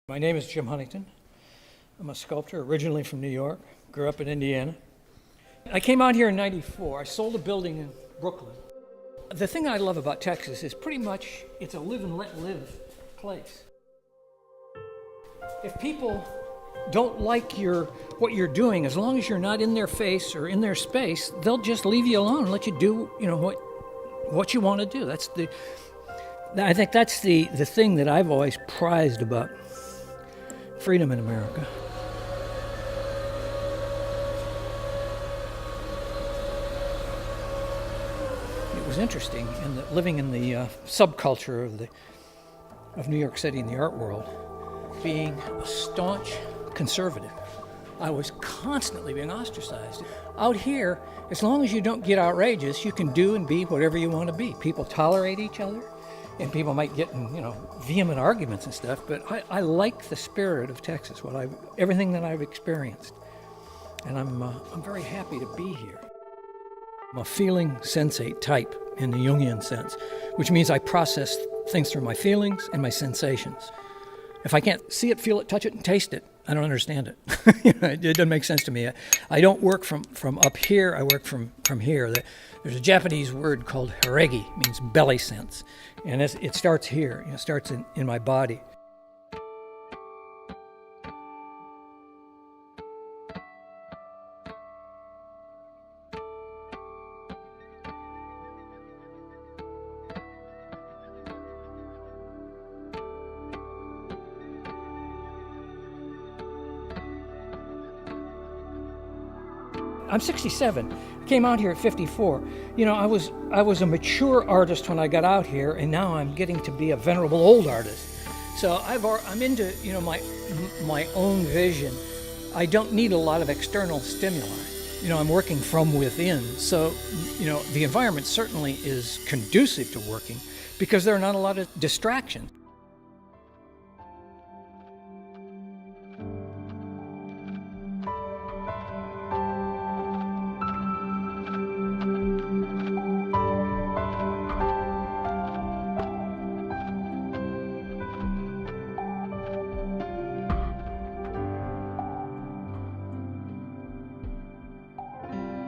My name is Jim Huntington. I'm a sculptor, originally from New York, grew up in Indiana. I came out here in '94. I sold a building in Brooklyn. The thing I love about Texas is pretty much it's a live and let live place. If people don't like what you're doing, as long as you're not in their face or in their space, they'll just leave you alone and let you do, what you want to do. I think that's the thing that I've always prized about freedom in America. It was interesting living in the subculture of New York City in the art world, being a staunch conservative. I was constantly being ostracized. Out here, as long as you don't get outrageous, you can do and be whatever you want to be. People tolerate each other. And people might get in, vehement arguments and stuff, but I like the spirit of Texas, everything that I've experienced. And I'm very happy to be here. I'm a feeling sensate type in the Jungian sense, which means I process things through my feelings and my sensations. If I can't see it, feel it, touch it, and taste it, I don't understand it. It doesn't make sense to me. I don't work from up here, I work from here. There's a Japanese word called hiregi, means belly sense. And it starts here, it starts in my body. I'm 67, came out here at 54. I was a mature artist when I got out here, and now I'm getting to be a venerable old artist. So I'm into, my own vision. I don't need a lot of external stimuli. I'm working from within. So, the environment certainly is conducive to working because there are not a lot of distractions.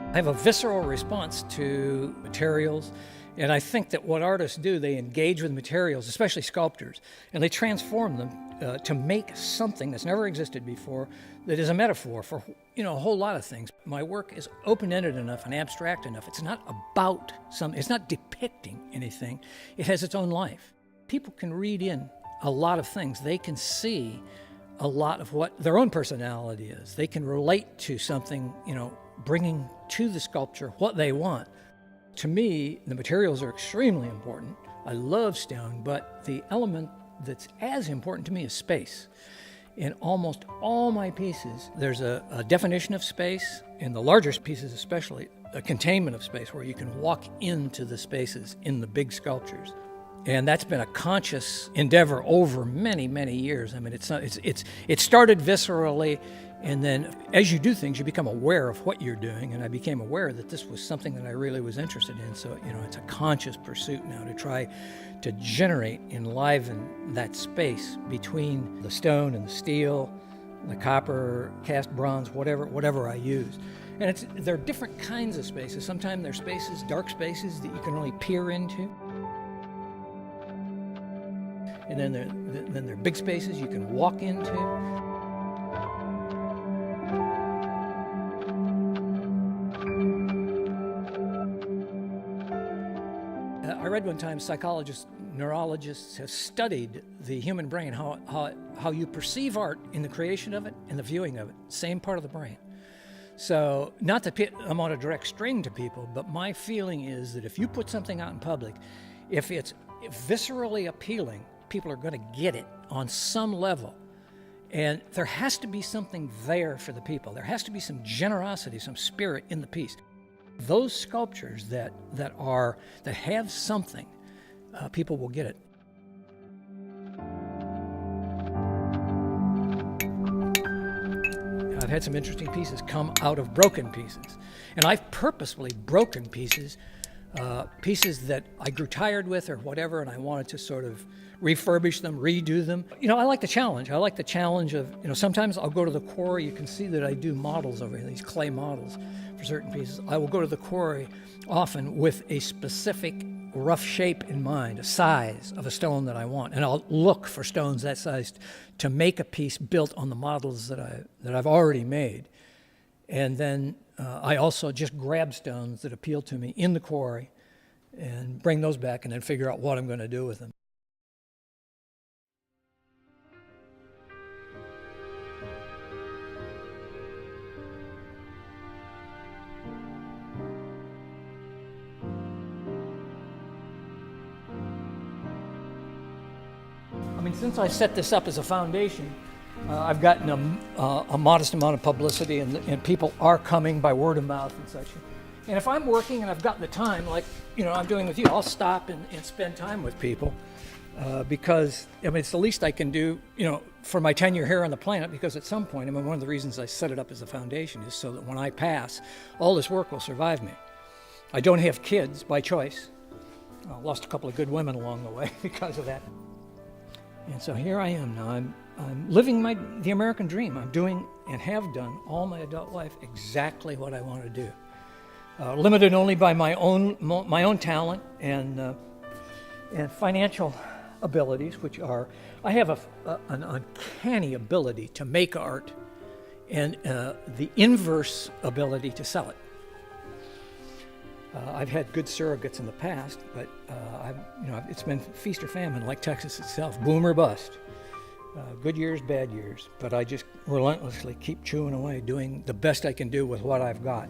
I have a visceral response to materials, and I think that what artists do, they engage with materials, especially sculptors, and they transform them to make something that's never existed before that is a metaphor for a whole lot of things. My work is open-ended enough and abstract enough. It's not about it's not depicting anything. It has its own life. People can read in a lot of things. They can see a lot of what their own personality is. They can relate to something, bringing to the sculpture what they want. To me, the materials are extremely important. I love stone, but the element that's as important to me is space. In almost all my pieces, there's a definition of space, in the larger pieces especially, a containment of space where you can walk into the spaces in the big sculptures. And that's been a conscious endeavor over many, many years. I mean, it started viscerally, and then as you do things, you become aware of what you're doing. And I became aware that this was something that I really was interested in. So, it's a conscious pursuit now to try to generate, enliven that space between the stone and the steel, the copper, cast bronze, whatever I use. And there are different kinds of spaces. Sometimes there are spaces, dark spaces, that you can only peer into. And then there are big spaces you can walk into. I read one time psychologists, neurologists have studied the human brain, how you perceive art in the creation of it and the viewing of it, same part of the brain. So not that I'm on a direct string to people, but my feeling is that if you put something out in public, if it's viscerally appealing, people are going to get it on some level. And there has to be something there for the people. There has to be some generosity, some spirit in the piece. Those sculptures that have something, people will get it. I've had some interesting pieces come out of broken pieces. And I've purposefully broken pieces pieces that I grew tired with or whatever, and I wanted to sort of refurbish them, redo them. You know, I like the challenge. I like the challenge of, you know, sometimes I'll go to the quarry. You can see that I do models over here, these clay models for certain pieces. I will go to the quarry often with a specific rough shape in mind, a size of a stone that I want, and I'll look for stones that size to make a piece built on the models that I've already made. And then I also just grab stones that appeal to me in the quarry and bring those back and then figure out what I'm going to do with them. I mean, since I set this up as a foundation, I've gotten a modest amount of publicity, and people are coming by word of mouth and such. And if I'm working and I've got the time, like, you know, I'm doing with you, I'll stop and spend time with people because, I mean, it's the least I can do, you know, for my tenure here on the planet, because at some point, I mean, one of the reasons I set it up as a foundation is so that when I pass, all this work will survive me. I don't have kids by choice. I lost a couple of good women along the way because of that. And so here I am now. I'm living the American dream. I'm doing and have done all my adult life exactly what I want to do. Limited only by my own talent and financial abilities, which are, I have an uncanny ability to make art and the inverse ability to sell it. I've had good surrogates in the past, but it's been feast or famine, like Texas itself, boom or bust. Good years, bad years, but I just relentlessly keep chewing away, doing the best I can do with what I've got.